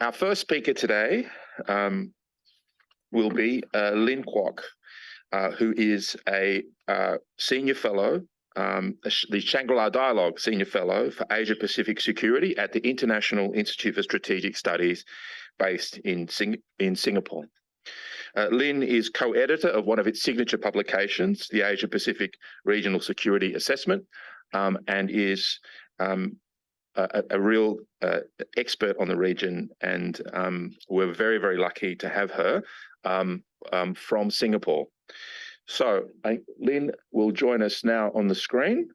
Our first speaker today will be Lynn Kuok, who is a senior fellow, the Shangri-La Dialogue Senior Fellow for Asia Pacific Security at the International Institute for Strategic Studies based in Singapore. Lynn is co-editor of one of its signature publications, the Asia Pacific Regional Security Assessment, and is a real expert on the region, and we're very, very lucky to have her from Singapore. So Lynn will join us now on the screen.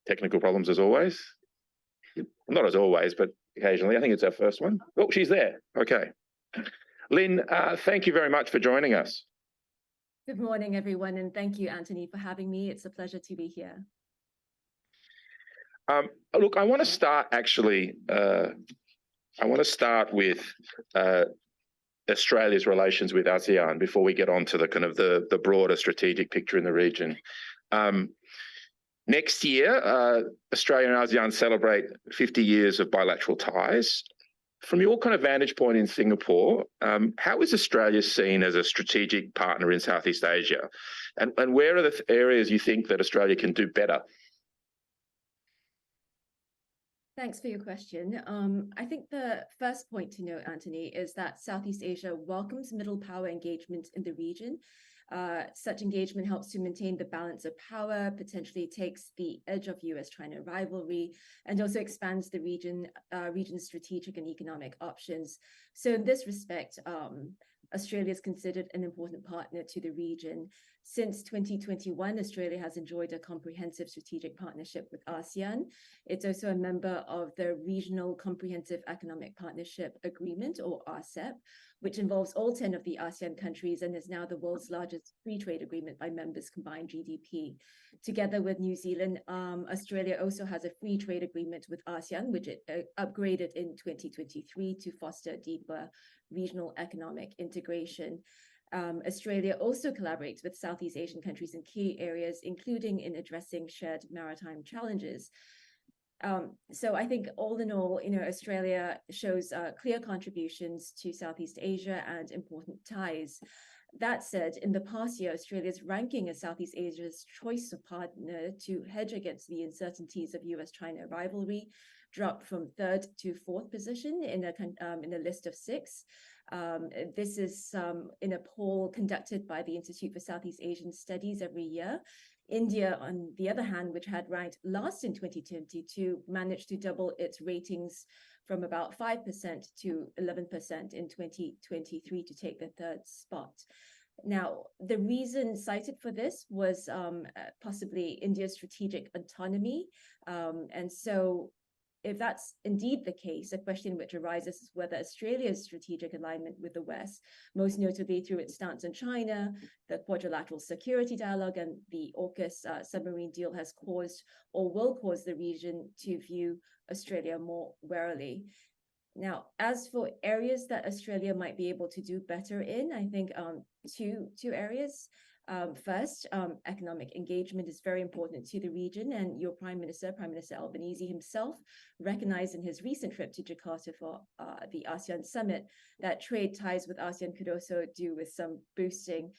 Technical problems as always. Not as always, but occasionally. I think it's our first one. Oh, she's there. Okay. Lynn, thank you very much for joining us. Good morning, everyone, and thank you, Anthony, for having me. It's a pleasure to be here. Look, I want to start actually. I want to start with Australia's relations with ASEAN before we get on to the kind of the broader strategic picture in the region. Next year, Australia and ASEAN celebrate 50 years of bilateral ties. From your kind of vantage point in Singapore, how is Australia seen as a strategic partner in Southeast Asia? And where are the areas you think that Australia can do better? Thanks for your question. I think the first point to note, Anthony, is that Southeast Asia welcomes middle power engagement in the region. Such engagement helps to maintain the balance of power, potentially takes the edge of US-China rivalry, and also expands the region's strategic and economic options. So in this respect, Australia is considered an important partner to the region. Since 2021, Australia has enjoyed a comprehensive strategic partnership with ASEAN. It's also a member of the Regional Comprehensive Economic Partnership Agreement, or RCEP, which involves all 10 of the ASEAN countries and is now the world's largest free trade agreement by members' combined GDP. Together with New Zealand, Australia also has a free trade agreement with ASEAN, which it upgraded in 2023 to foster deeper regional economic integration. Australia also collaborates with Southeast Asian countries in key areas, including in addressing shared maritime challenges. So I think all in all, Australia shows clear contributions to Southeast Asia and important ties. That said, in the past year, Australia's ranking as Southeast Asia's choice of partner to hedge against the uncertainties of US-China rivalry dropped from 3rd to 4th position in a list of 6. This is in a poll conducted by the Institute for Southeast Asian Studies every year. India, on the other hand, which had ranked last in 2022, managed to double its ratings from about 5% to 11% in 2023 to take the 3rd spot. Now, the reason cited for this was possibly India's strategic autonomy. And so if that's indeed the case, a question which arises is whether Australia's strategic alignment with the West, most notably through its stance on China, the quadrilateral security dialogue, and the AUKUS submarine deal has caused or will cause the region to view Australia more warily. Now, as for areas that Australia might be able to do better in, I think two areas. First, economic engagement is very important to the region, and your Prime Minister Albanese himself, recognized in his recent trip to Jakarta for the ASEAN summit that trade ties with ASEAN could also do with some boosting.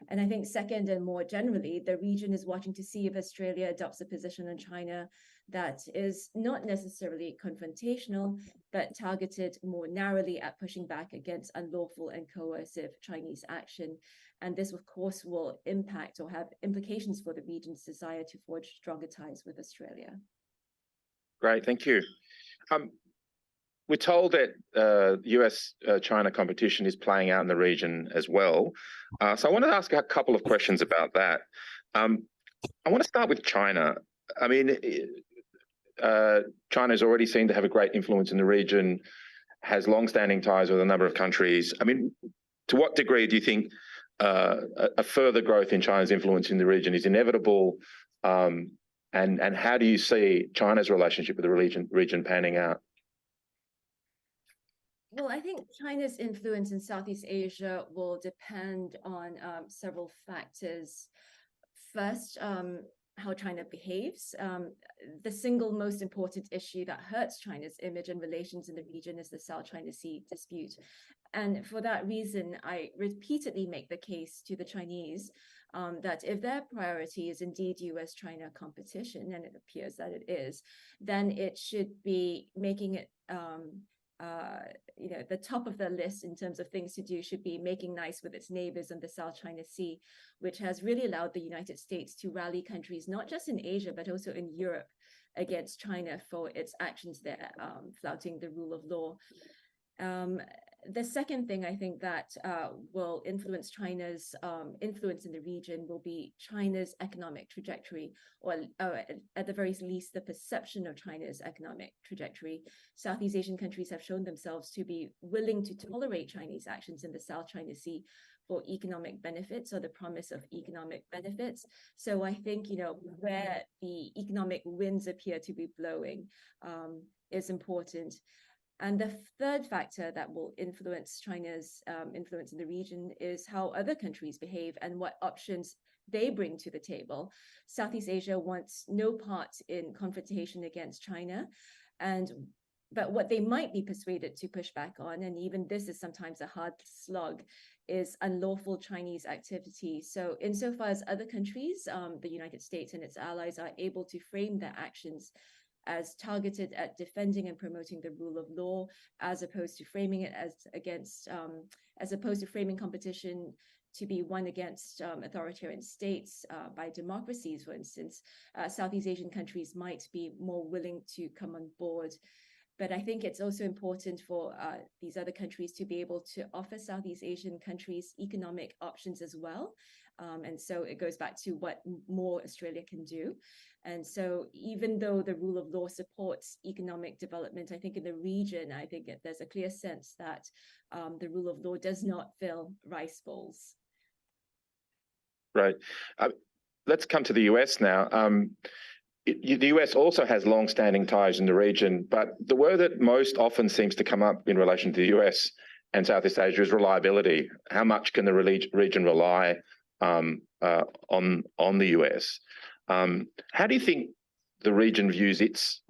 And I think second, and more generally, the region is watching to see if Australia adopts a position on China that is not necessarily confrontational, but targeted more narrowly at pushing back against unlawful and coercive Chinese action. And this, of course, will impact or have implications for the region's desire to forge stronger ties with Australia. Great, thank you. We're told that US-China competition is playing out in the region as well. So I want to ask a couple of questions about that. I want to start with China. I mean, China is already seen to have a great influence in the region, has long-standing ties with a number of countries. I mean, to what degree do you think a further growth in China's influence in the region is inevitable? And how do you see China's relationship with the region panning out? Well, I think China's influence in Southeast Asia will depend on several factors. First, how China behaves. The single most important issue that hurts China's image and relations in the region is the South China Sea dispute. And for that reason, I repeatedly make the case to the Chinese that if their priority is indeed US-China competition, and it appears that it is, then it should be making it the top of the list in terms of things to do should be making nice with its neighbors in the South China Sea, which has really allowed the United States to rally countries, not just in Asia, but also in Europe against China for its actions there, flouting the rule of law. The second thing I think that will influence China's influence in the region will be China's economic trajectory, or at the very least, the perception of China's economic trajectory. Southeast Asian countries have shown themselves to be willing to tolerate Chinese actions in the South China Sea for economic benefits or the promise of economic benefits. So I think, where the economic winds appear to be blowing is important. And the third factor that will influence China's influence in the region is how other countries behave and what options they bring to the table. Southeast Asia wants no part in confrontation against China, but what they might be persuaded to push back on, and even this is sometimes a hard slog, is unlawful Chinese activity. So insofar as other countries, the United States and its allies, are able to frame their actions as targeted at defending and promoting the rule of law, as opposed to framing it as opposed to framing competition to be won against authoritarian states by democracies, for instance, Southeast Asian countries might be more willing to come on board. But I think it's also important for these other countries to be able to offer Southeast Asian countries economic options as well. And so it goes back to what more Australia can do. And so even though the rule of law supports economic development, I think in the region, I think there's a clear sense that the rule of law does not fill rice bowls. Right. Let's come to the US now. The US also has long-standing ties in the region, but the word that most often seems to come up in relation to the US and Southeast Asia is reliability. How much can the region rely on the US? How do you think the region views its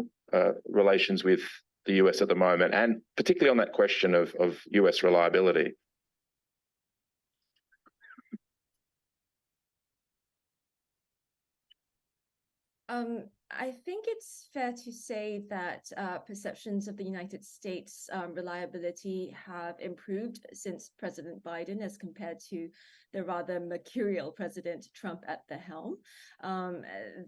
relations with the US at the moment, and particularly on that question of US reliability? I think it's fair to say that perceptions of the United States reliability have improved since President Biden as compared to the rather mercurial President Trump at the helm.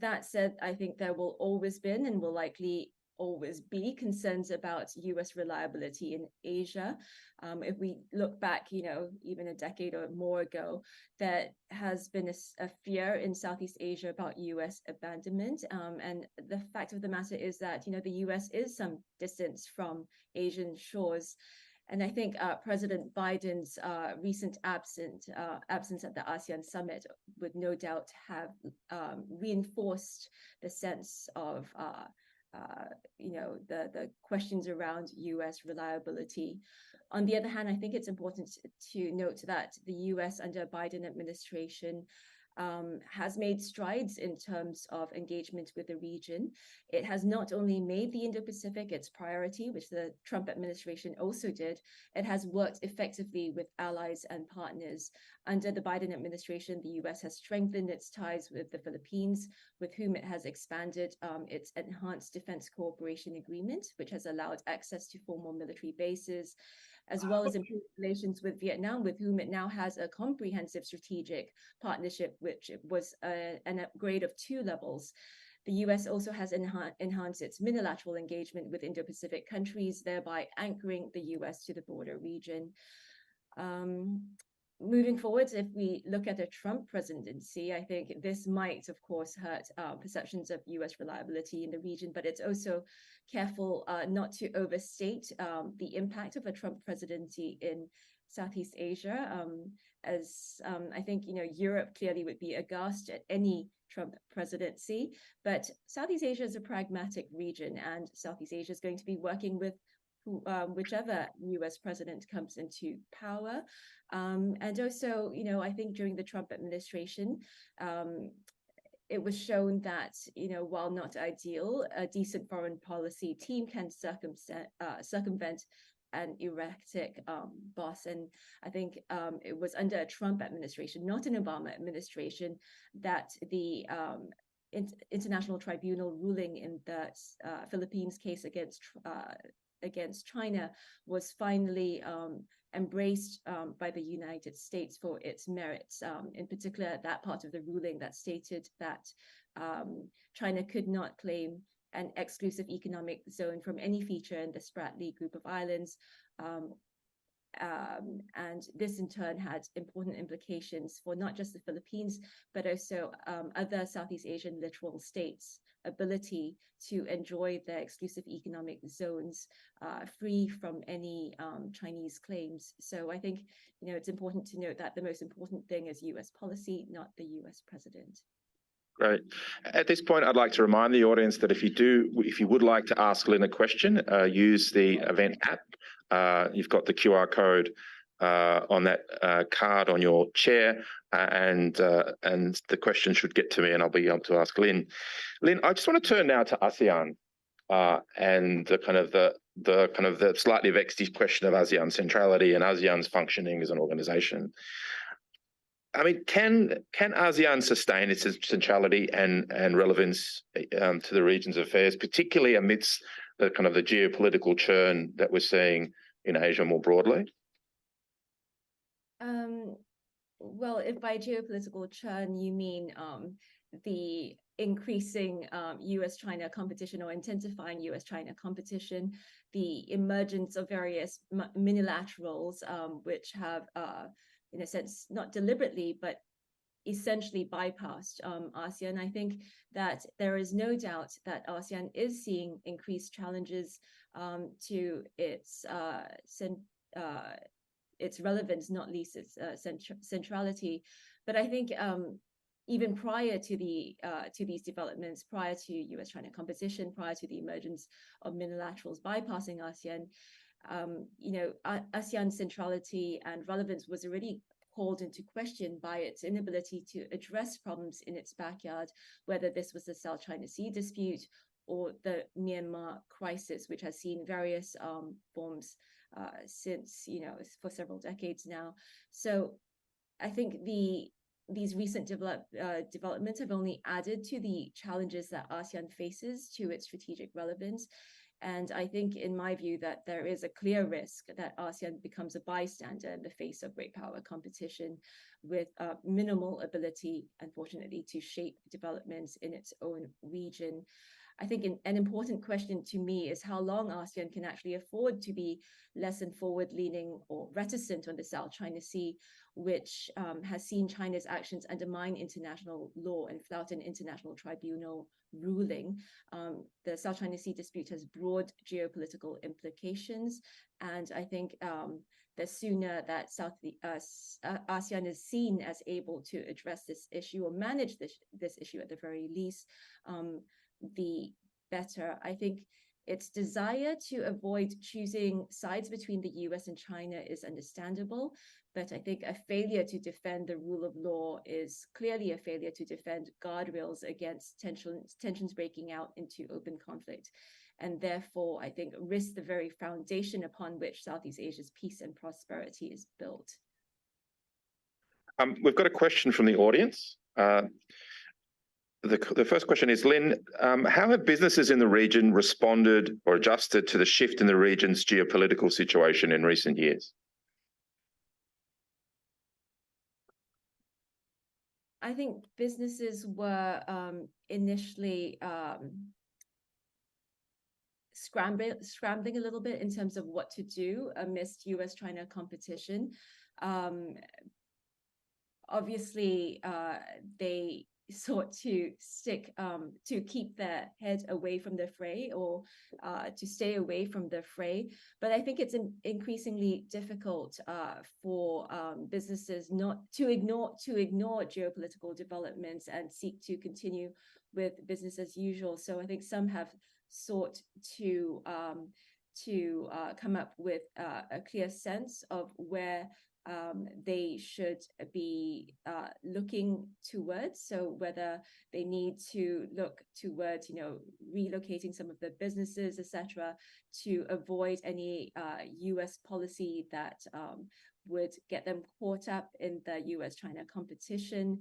That said, I think there will always been and will likely always be concerns about US reliability in Asia. If we look back, even a decade or more ago, there has been a fear in Southeast Asia about US abandonment. And the fact of the matter is that, the US is some distance from Asian shores. And I think President Biden's recent absence at the ASEAN summit would no doubt have reinforced the sense of the questions around US reliability. On the other hand, I think it's important to note that the US under Biden administration has made strides in terms of engagement with the region. It has not only made the Indo-Pacific its priority, which the Trump administration also did, it has worked effectively with allies and partners. Under the Biden administration, the US has strengthened its ties with the Philippines, with whom it has expanded its enhanced defense cooperation agreement, which has allowed access to formal military bases, as well as improved relations with Vietnam, with whom it now has a comprehensive strategic partnership, which was an upgrade of 2 levels. The US also has enhanced its unilateral engagement with Indo-Pacific countries, thereby anchoring the US to the broader region. Moving forward, if we look at the Trump presidency, I think this might, of course, hurt perceptions of US reliability in the region, but it's also careful not to overstate the impact of a Trump presidency in Southeast Asia, as I think, Europe clearly would be aghast at any Trump presidency, but Southeast Asia is a pragmatic region, and Southeast Asia is going to be working with whichever US president comes into power. And also, I think during the Trump administration, it was shown that, while not ideal, a decent foreign policy team can circumvent an erratic boss. And I think it was under a Trump administration, not an Obama administration, that the International Tribunal ruling in the Philippines case against China was finally embraced by the United States for its merits. In particular, that part of the ruling that stated that China could not claim an exclusive economic zone from any feature in the Spratly group of islands. And this in turn had important implications for not just the Philippines, but also other Southeast Asian littoral states' ability to enjoy their exclusive economic zones free from any Chinese claims. So I think, it's important to note that the most important thing is US policy, not the US president. Great. At this point, I'd like to remind the audience that if you would like to ask Lynn a question, use the event app. You've got the QR code on that card on your chair, and the question should get to me, and I'll be able to ask Lynn. Lynn, I just want to turn now to ASEAN and the slightly vexed question of ASEAN centrality and ASEAN's functioning as an organization. I mean, can ASEAN sustain its centrality and relevance to the region's affairs, particularly amidst the the geopolitical churn that we're seeing in Asia more broadly? Well, if by geopolitical churn you mean the increasing US-China competition or intensifying US-China competition, the emergence of various minilaterals, which have in a sense, not deliberately, but essentially bypassed ASEAN, I think that there is no doubt that ASEAN is seeing increased challenges to its relevance, not least its centrality. But I think even prior to these developments, prior to US-China competition, prior to the emergence of minilaterals bypassing ASEAN, ASEAN centrality and relevance was already called into question by its inability to address problems in its backyard, whether this was the South China Sea dispute or the Myanmar crisis, which has seen various forms since, for several decades now. So I think these recent developments have only added to the challenges that ASEAN faces to its strategic relevance. And I think, in my view, that there is a clear risk that ASEAN becomes a bystander in the face of great power competition with minimal ability, unfortunately, to shape developments in its own region. I think an important question to me is how long ASEAN can actually afford to be less than forward-leaning or reticent on the South China Sea, which has seen China's actions undermine international law and flout an international tribunal ruling. The South China Sea dispute has broad geopolitical implications, and I think the sooner that ASEAN is seen as able to address this issue or manage this issue at the very least, the better. I think its desire to avoid choosing sides between the US and China is understandable, but I think a failure to defend the rule of law is clearly a failure to defend guardrails against tensions breaking out into open conflict, and therefore I think risk the very foundation upon which Southeast Asia's peace and prosperity is built. We've got a question from the audience. The first question is, Lynn, how have businesses in the region responded or adjusted to the shift in the region's geopolitical situation in recent years? I think businesses were initially scrambling a little bit in terms of what to do amidst US-China competition. Obviously, they sought to keep their head away from the fray or to stay away from the fray. But I think it's increasingly difficult for businesses not to ignore geopolitical developments and seek to continue with business as usual. So I think some have sought to come up with a clear sense of where they should be looking towards. So whether they need to look towards, relocating some of the businesses, etc., to avoid any U.S. policy that would get them caught up in the U.S.-China competition.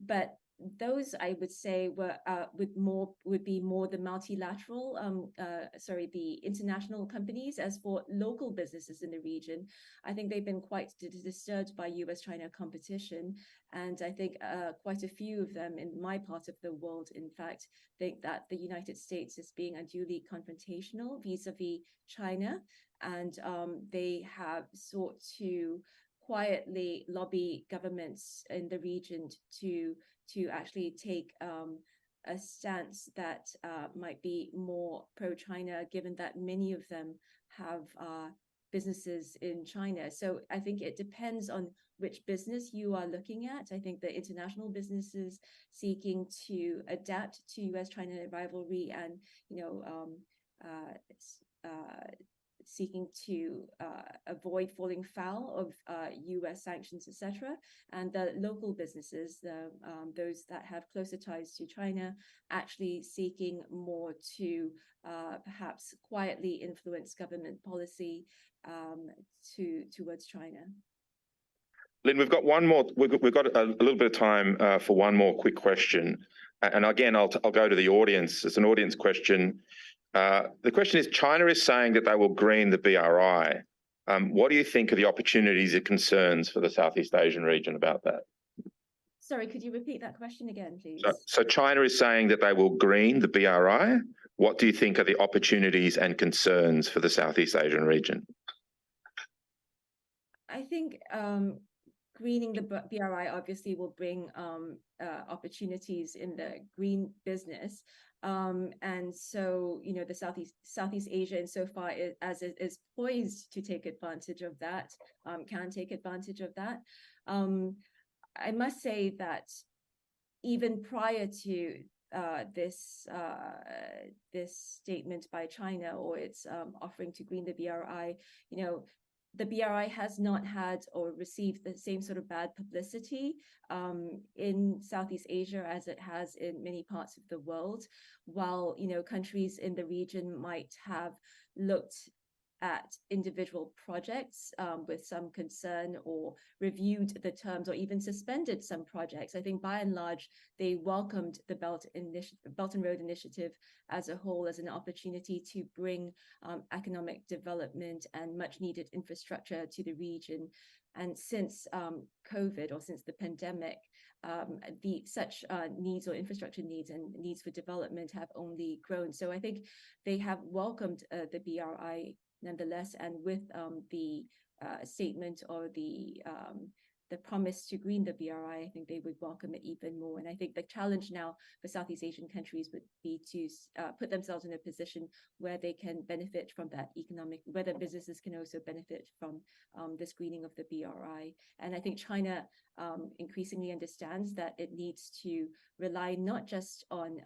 But those, I would say, would be more the multilateral, the international companies. As for local businesses in the region, I think they've been quite disturbed by US-China competition. And I think quite a few of them in my part of the world, in fact, think that the United States is being unduly confrontational vis-a-vis China. And they have sought to quietly lobby governments in the region to actually take a stance that might be more pro-China, given that many of them have businesses in China. So I think it depends on which business you are looking at. I think the international businesses seeking to adapt to US-China rivalry and, seeking to avoid falling foul of US sanctions, etc. And the local businesses, those that have closer ties to China, actually seeking more to perhaps quietly influence government policy towards China. Lynn, we've got one more. We've got a little bit of time for one more quick question. And again, I'll go to the audience. It's an audience question. The question is, China is saying that they will green the BRI. What do you think are the opportunities and concerns for the Southeast Asian region about that? Sorry, could you repeat that question again, please? So China is saying that they will green the BRI. What do you think are the opportunities and concerns for the Southeast Asian region? I think greening the BRI obviously will bring opportunities in the green business. And so, the Southeast Asia, insofar as it is poised to take advantage of that, can take advantage of that. I must say that even prior to this statement by China or its offering to green the BRI, the BRI has not had or received the same sort of bad publicity in Southeast Asia as it has in many parts of the world. While, countries in the region might have looked at individual projects with some concern or reviewed the terms or even suspended some projects, I think by and large, they welcomed the Belt and Road Initiative as a whole as an opportunity to bring economic development and much needed infrastructure to the region. And since COVID or since the pandemic, such needs or infrastructure needs and needs for development have only grown. So I think they have welcomed the BRI nonetheless, and with the statement or the promise to green the BRI, I think they would welcome it even more. And I think the challenge now for Southeast Asian countries would be to put themselves in a position where they can benefit from that where their businesses can also benefit from this greening of the BRI. And I think China increasingly understands that it needs to rely not just on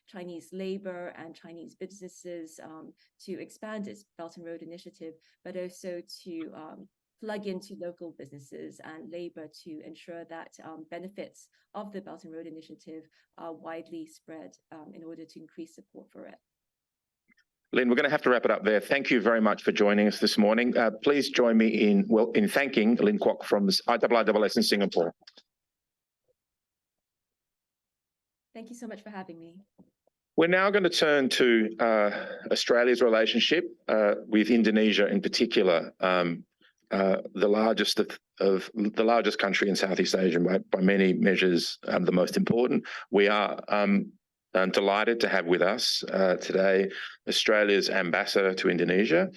Chinese labor and Chinese businesses to expand its Belt and Road Initiative, but also to plug into local businesses and labor to ensure that benefits of the Belt and Road Initiative are widely spread in order to increase support for it. Lynn, we're going to have to wrap it up there. Thank you very much for joining us this morning. Please join me in thanking Lynn Kuok from IISS in Singapore. Thank you so much for having me. We're now going to turn to Australia's relationship with Indonesia in particular. The largest country in Southeast Asia by many measures, the most important. We are delighted to have with us today Australia's ambassador to Indonesia,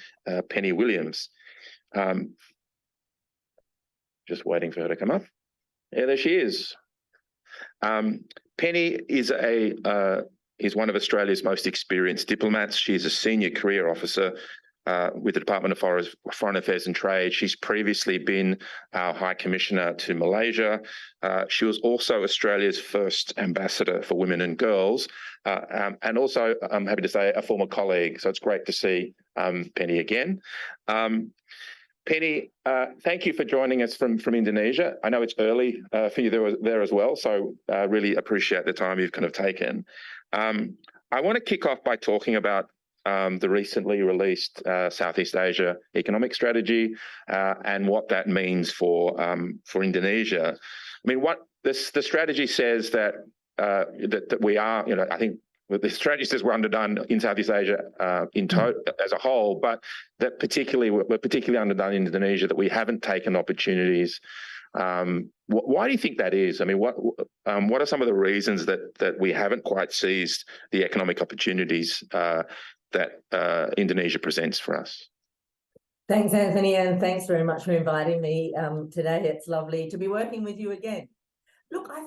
Penny Williams. Just waiting for her to come up. Yeah, there she is. Penny is one of Australia's most experienced diplomats. She is a senior career officer with the Department of Foreign Affairs and Trade. She's previously been our High Commissioner to Malaysia. She was also Australia's first ambassador for women and girls, and also, I'm happy to say, a former colleague. So it's great to see Penny again. Penny, thank you for joining us from Indonesia. I know it's early for you there as well, so really appreciate the time you've kind of taken. I want to kick off by talking about the recently released Southeast Asia economic strategy and what that means for Indonesia. I mean, what the strategy says that that we are, I think the strategy says we're underdone in Southeast Asia as a whole, but that we're particularly underdone in Indonesia, that we haven't taken opportunities. Why do you think that is? I mean, what are some of the reasons that we haven't quite seized the economic opportunities that Indonesia presents for us? Thanks, Anthony, and thanks very much for inviting me today. It's lovely to be working with you again. Look, I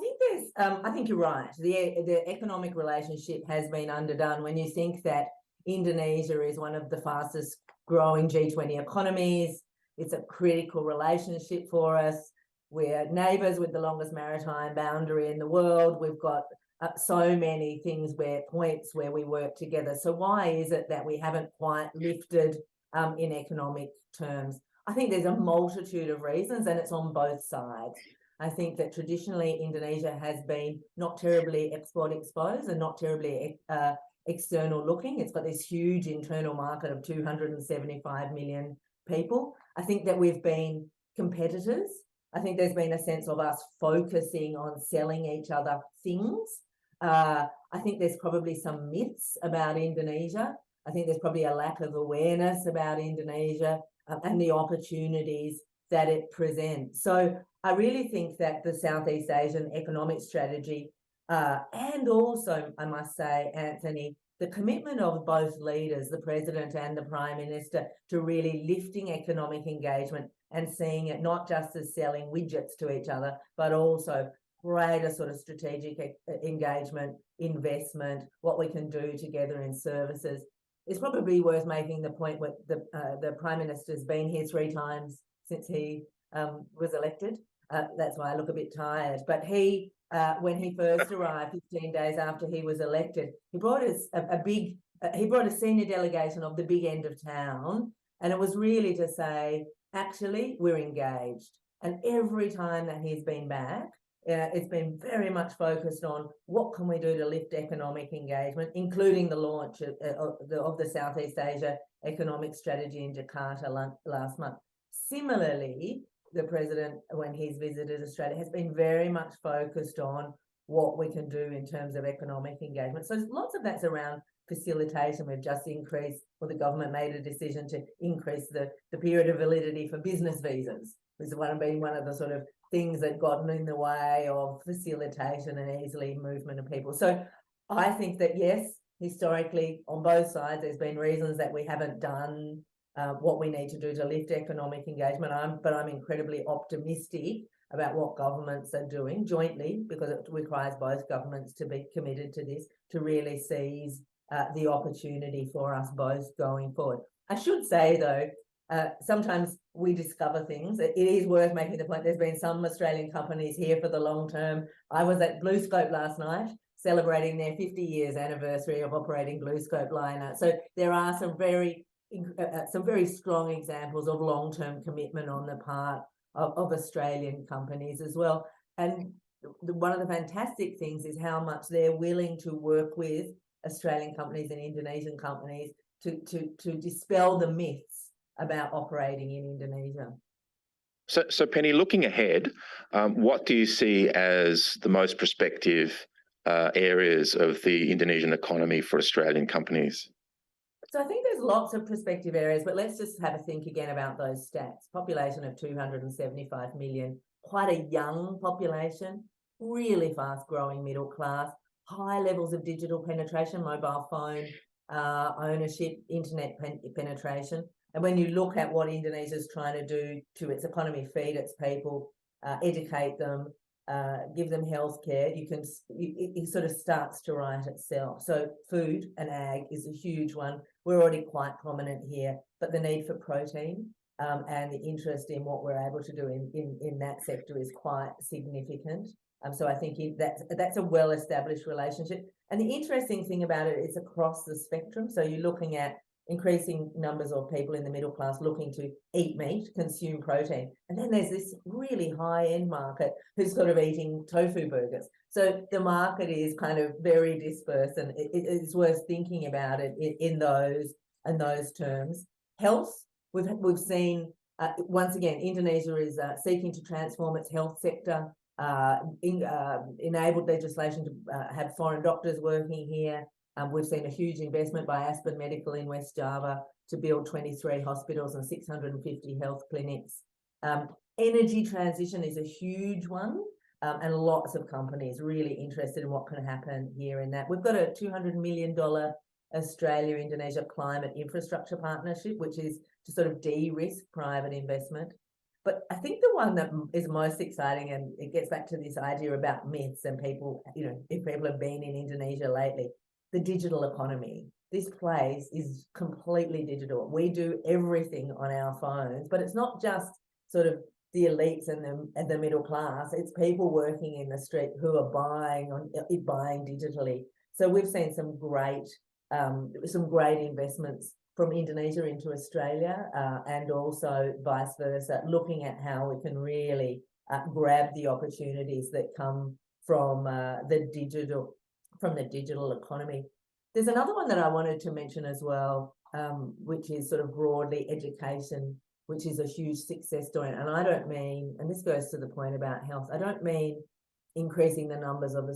think you're right. The economic relationship has been underdone when you think that Indonesia is one of the fastest growing G20 economies. It's a critical relationship for us. We're neighbours with the longest maritime boundary in the world. We've got so many points where we work together. So why is it that we haven't quite lifted in economic terms? I think there's a multitude of reasons, and it's on both sides. I think that traditionally Indonesia has been not terribly export exposed and not terribly external looking. It's got this huge internal market of 275 million people. I think that we've been competitors. I think there's been a sense of us focusing on selling each other things. I think there's probably some myths about Indonesia. I think there's probably a lack of awareness about Indonesia and the opportunities that it presents. So I really think that the Southeast Asian economic strategy and also, I must say, Anthony, the commitment of both leaders, the President and the Prime Minister, to really lifting economic engagement and seeing it not just as selling widgets to each other, but also greater sort of strategic engagement, investment, what we can do together in services. It's probably worth making the point where the Prime Minister's been here 3 times since he was elected. That's why I look a bit tired. But he, when he first arrived 15 days after he was elected, he brought us he brought a senior delegation of the big end of town, and it was really to say, actually, we're engaged. And every time that he's been back, it's been very much focused on what can we do to lift economic engagement, including the launch of the Southeast Asia economic strategy in Jakarta last month. Similarly, the President, when he's visited Australia, has been very much focused on what we can do in terms of economic engagement. So lots of that's around facilitation. We've just increased, or the government made a decision to increase the period of validity for business visas. This has been one of the sort of things that gotten in the way of facilitation and easily movement of people. So I think that, yes, historically, on both sides, there's been reasons that we haven't done what we need to do to lift economic engagement. But I'm incredibly optimistic about what governments are doing jointly, because it requires both governments to be committed to this, to really seize the opportunity for us both going forward. I should say, though, sometimes we discover things. It is worth making the point. There's been some Australian companies here for the long term. I was at BlueScope last night, celebrating their 50 years anniversary of operating BlueScope liner. So there are some very strong examples of long-term commitment on the part of Australian companies as well. And one of the fantastic things is how much they're willing to work with Australian companies and Indonesian companies to dispel the myths about operating in Indonesia. So Penny, looking ahead, what do you see as the most prospective areas of the Indonesian economy for Australian companies? So I think there's lots of prospective areas, but let's just have a think again about those stats. Population of 275 million, quite a young population, really fast growing middle class, high levels of digital penetration, mobile phone ownership, internet penetration. And when you look at what Indonesia is trying to do to its economy, feed its people, educate them, give them healthcare, it sort of starts to write itself. So food and ag is a huge one. We're already quite prominent here, but the need for protein and the interest in what we're able to do in that sector is quite significant. So I think that's a well-established relationship. And the interesting thing about it is across the spectrum. So you're looking at increasing numbers of people in the middle class looking to eat meat, consume protein. And then there's this really high-end market who's sort of eating tofu burgers. So the market is kind of very dispersed, and it's worth thinking about it in those terms. Health, we've seen, once again, Indonesia is seeking to transform its health sector, enabled legislation to have foreign doctors working here. We've seen a huge investment by Aspen Medical in West Java to build 23 hospitals and 650 health clinics. Energy transition is a huge one, and lots of companies really interested in what can happen here in that. We've got a $200 million Australia-Indonesia climate infrastructure partnership, which is to sort of de-risk private investment. But I think the one that is most exciting, and it gets back to this idea about myths and people, if people have been in Indonesia lately, the digital economy. This place is completely digital. We do everything on our phones, but it's not just sort of the elites and the middle class. It's people working in the street who are buying digitally. So we've seen some great investments from Indonesia into Australia, and also vice versa, looking at how we can really grab the opportunities that come from the digital economy. There's another one that I wanted to mention as well, which is sort of broadly education, which is a huge success story. And I don't mean, and this goes to the point about health, I don't mean increasing the numbers of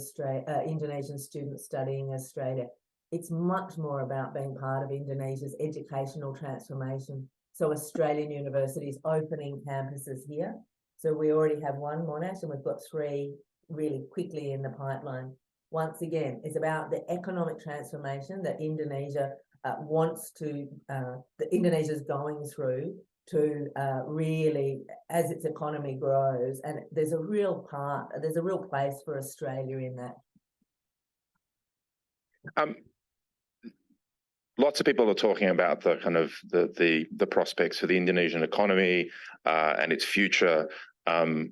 Indonesian students studying Australia. It's much more about being part of Indonesia's educational transformation. So Australian universities opening campuses here. So we already have one, Monash, and we've got 3 really quickly in the pipeline. Once again, it's about the economic transformation that Indonesia Indonesia's going through to really, as its economy grows, and there's a real place for Australia in that. Lots of people are talking about the kind of the prospects for the Indonesian economy and its future. The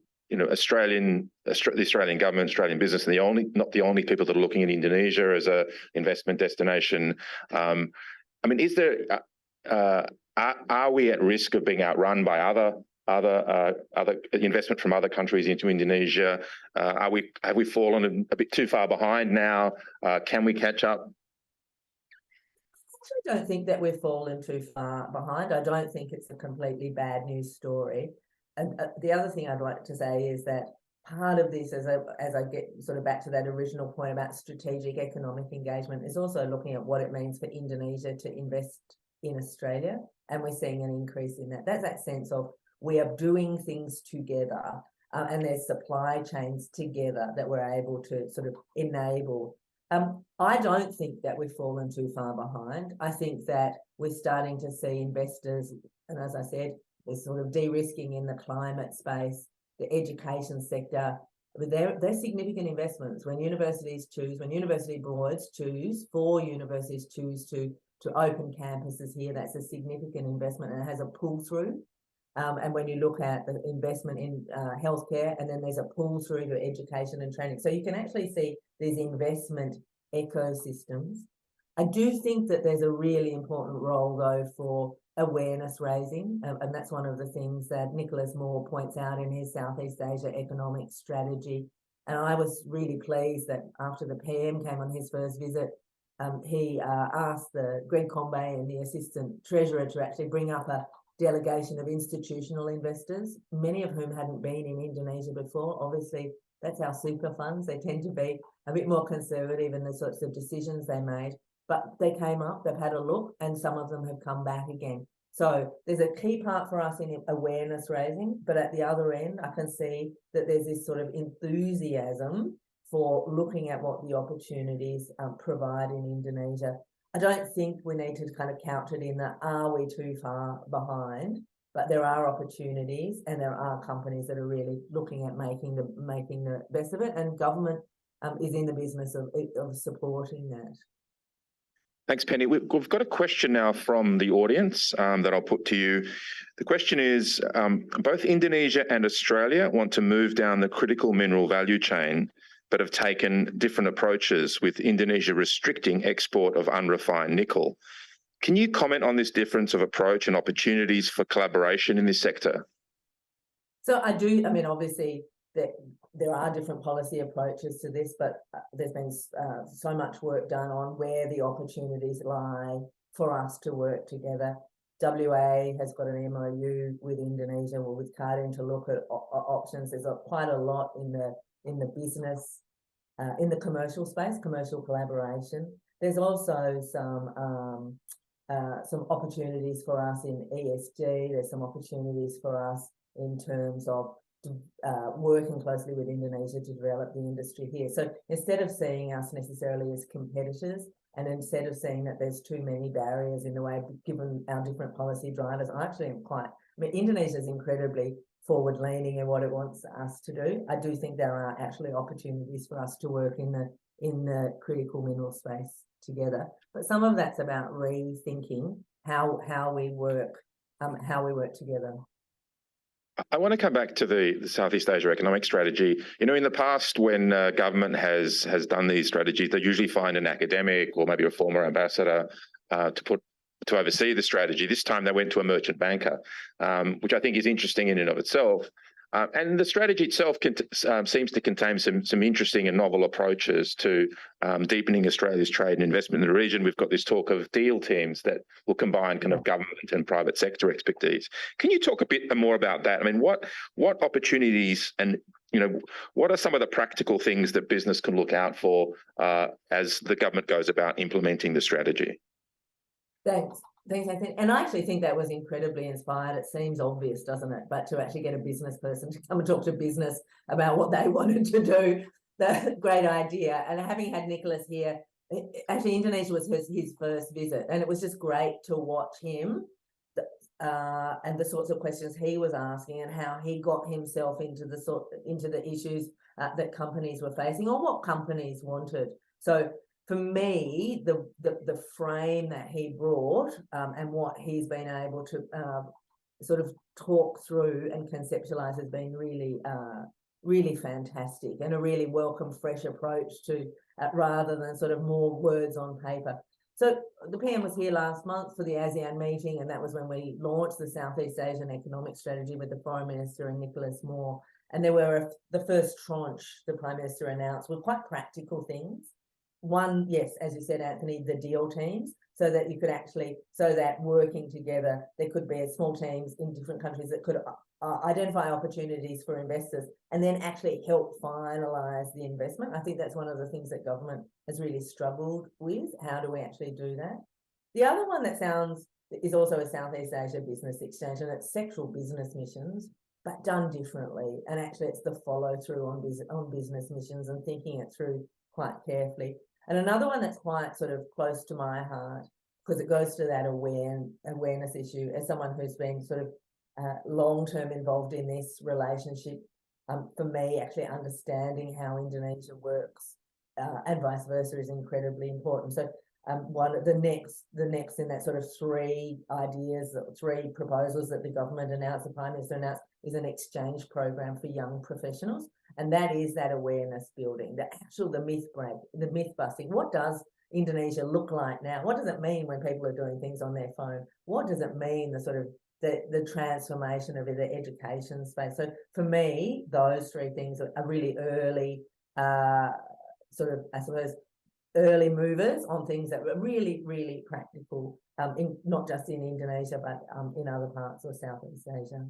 Australian government, Australian business, and not the only people that are looking at Indonesia as a investment destination. Is there? Are we at risk of being outrun by other investment from other countries into Indonesia? Have we fallen a bit too far behind now? Can we catch up? I don't think that we've fallen too far behind. I don't think it's a completely bad news story. And the other thing I'd like to say is that part of this, as I get sort of back to that original point about strategic economic engagement, is also looking at what it means for Indonesia to invest in Australia. And we're seeing an increase in that. That's that sense of we are doing things together, and there's supply chains together that we're able to sort of enable. I don't think that we've fallen too far behind. I think that we're starting to see investors, and as I said, there's sort of de-risking in the climate space, the education sector. They're significant investments. When university boards choose, 4 universities choose to open campuses here, that's a significant investment, and it has a pull-through. And when you look at the investment in healthcare, and then there's a pull-through to education and training. So you can actually see these investment ecosystems. I do think that there's a really important role, though, for awareness raising, and that's one of the things that Nicholas Moore points out in his Southeast Asia economic strategy. And I was really pleased that after the PM came on his first visit, he asked Greg Combay and the Assistant Treasurer to actually bring up a delegation of institutional investors, many of whom hadn't been in Indonesia before. Obviously, that's our super funds. They tend to be a bit more conservative in the sorts of decisions they made. But they came up, they've had a look, and some of them have come back again. So there's a key part for us in awareness raising, but at the other end, I can see that there's this sort of enthusiasm for looking at what the opportunities provide in Indonesia. I don't think we need to kind of count it in that, are we too far behind? But there are opportunities, and there are companies that are really looking at making the best of it, and government is in the business of supporting that. Thanks, Penny. We've got a question now from the audience that I'll put to you. The question is, both Indonesia and Australia want to move down the critical mineral value chain, but have taken different approaches, with Indonesia restricting export of unrefined nickel. Can you comment on this difference of approach and opportunities for collaboration in this sector? So I do, I mean, obviously there are different policy approaches to this, but there's been so much work done on where the opportunities lie for us to work together. WA has got an MOU with Indonesia or with Cardiff to look at options. There's quite a lot in the business, in the commercial space, commercial collaboration. There's also some opportunities for us in ESG. There's some opportunities for us in terms of working closely with Indonesia to develop the industry here. So instead of seeing us necessarily as competitors, and instead of seeing that there's too many barriers in the way, given our different policy drivers, I actually am quite, I mean, Indonesia is incredibly forward-leaning in what it wants us to do. I do think there are actually opportunities for us to work in the critical mineral space together. But some of that's about rethinking how we work together. I want to come back to the Southeast Asia economic strategy. You know, in the past, when government has done these strategies, they usually find an academic or maybe a former ambassador to oversee the strategy. This time they went to a merchant banker, which I think is interesting in and of itself. And the strategy itself seems to contain some interesting and novel approaches to deepening Australia's trade and investment in the region. We've got this talk of deal teams that will combine kind of government and private sector expertise. Can you talk a bit more about that? I mean, what opportunities and, you know, what are some of the practical things that business can look out for as the government goes about implementing the strategy? Thanks, Anthony. And I actually think that was incredibly inspired. It seems obvious, doesn't it? But to actually get a business person to come and talk to business about what they wanted to do, the great idea. And having had Nicholas here, actually Indonesia was his first visit, and it was just great to watch him and the sorts of questions he was asking and how he got himself into the issues that companies were facing or what companies wanted. So for me, the frame that he brought and what he's been able to sort of talk through and conceptualize has been really fantastic and a really welcome, fresh approach to rather than sort of more words on paper. So the PM was here last month for the ASEAN meeting, and that was when we launched the Southeast Asian Economic Strategy with the Foreign Minister and Nicholas Moore. And there were the first tranche the Prime Minister announced were quite practical things. One, yes, as you said, Anthony, the deal teams, so that you could actually, so that working together, there could be small teams in different countries that could identify opportunities for investors and then actually help finalise the investment. I think that's one of the things that government has really struggled with. How do we actually do that? The other one that is also a Southeast Asia business exchange, and it's sectoral business missions, but done differently. And actually it's the follow through on business missions and thinking it through quite carefully. And another one that's quite sort of close to my heart, because it goes to that awareness issue, as someone who's been sort of long-term involved in this relationship, for me, actually understanding how Indonesia works and vice versa is incredibly important. So one of the next in that sort of three proposals that the government announced, the Prime Minister announced, is an exchange program for young professionals. And that is that awareness building, the myth busting. What does Indonesia look like now? What does it mean when people are doing things on their phone? What does it mean, the transformation of the education space? So for me, those three things are really early, sort of, I suppose, early movers on things that were really, really practical, not just in Indonesia, but in other parts of Southeast Asia.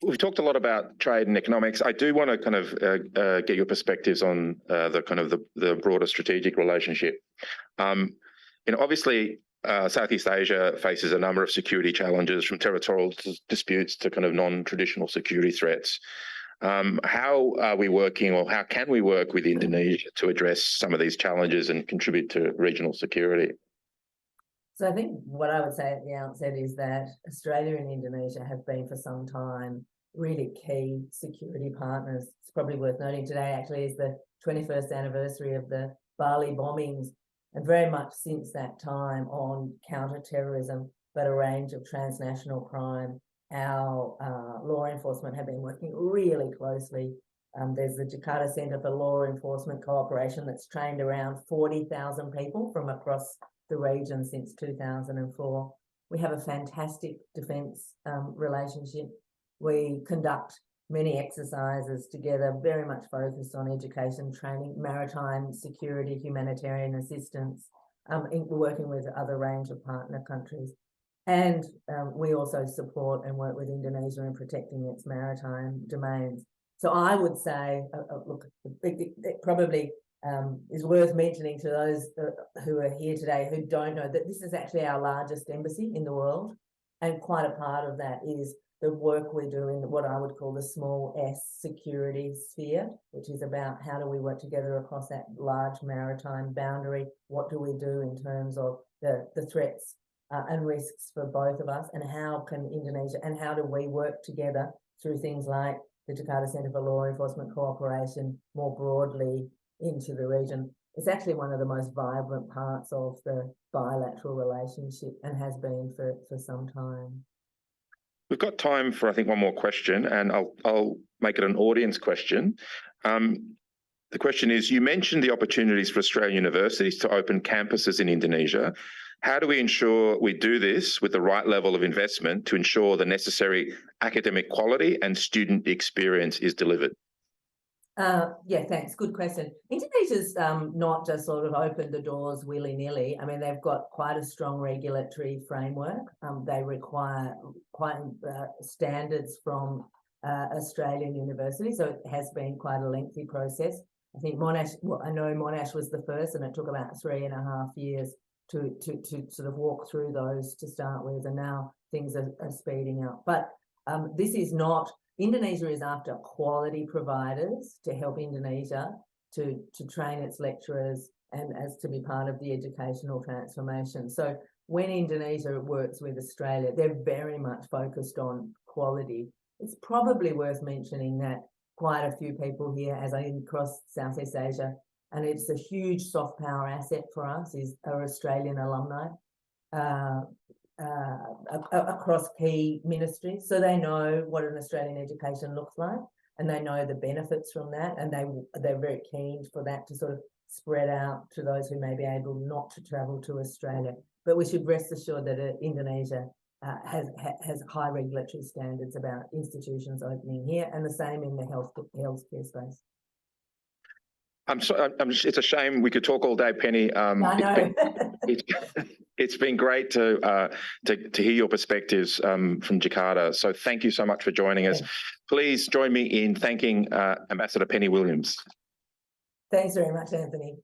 We've talked a lot about trade and economics. I do want to kind of get your perspectives on the broader strategic relationship. Obviously, Southeast Asia faces a number of security challenges, from territorial disputes to kind of non-traditional security threats. How are we working, or how can we work with Indonesia to address some of these challenges and contribute to regional security? So I think what I would say at the outset is that Australia and Indonesia have been for some time really key security partners. It's probably worth noting today actually is the 21st anniversary of the Bali bombings, and very much since that time on counter-terrorism, but a range of transnational crime, our law enforcement have been working really closely. There's the Jakarta Centre for Law Enforcement Cooperation that's trained around 40,000 people from across the region since 2004. We have a fantastic defence relationship. We conduct many exercises together, very much focused on education, training, maritime security, humanitarian assistance, working with other range of partner countries. And we also support and work with Indonesia in protecting its maritime domains. So I would say, look, it probably is worth mentioning to those who are here today who don't know that this is actually our largest embassy in the world. And quite a part of that is the work we do in what I would call the small S security sphere, which is about how do we work together across that large maritime boundary? What do we do in terms of the threats and risks for both of us, and how can Indonesia and how do we work together through things like the Jakarta Centre for Law Enforcement Cooperation more broadly into the region. It's actually one of the most vibrant parts of the bilateral relationship and has been for some time. We've got time for, I think, one more question, and I'll make it an audience question. The question is, you mentioned the opportunities for Australian universities to open campuses in Indonesia. How do we ensure we do this with the right level of investment to ensure the necessary academic quality and student experience is delivered? Yeah, thanks. Good question. Indonesia's not just sort of opened the doors willy-nilly. I mean, they've got quite a strong regulatory framework. They require quite standards from Australian universities, so it has been quite a lengthy process. I think Monash, well, I know Monash was the first, and it took about 3.5 years to sort of walk through those to start with, and now things are speeding up. But this is not, Indonesia is after quality providers to help Indonesia to train its lecturers and as to be part of the educational transformation. So when Indonesia works with Australia, they're very much focused on quality. It's probably worth mentioning that quite a few people here, as I across Southeast Asia, and it's a huge soft power asset for us, are Australian alumni across key ministries. So they know what an Australian education looks like, and they know the benefits from that, and they're very keen for that to sort of spread out to those who may be able not to travel to Australia. But we should rest assured that Indonesia has high regulatory standards about institutions opening here, and the same in the healthcare space. It's a shame we could talk all day, Penny. I know. It's been great to hear your perspectives from Jakarta. So thank you so much for joining us. Please join me in thanking Ambassador Penny Williams. Thanks very much, Anthony.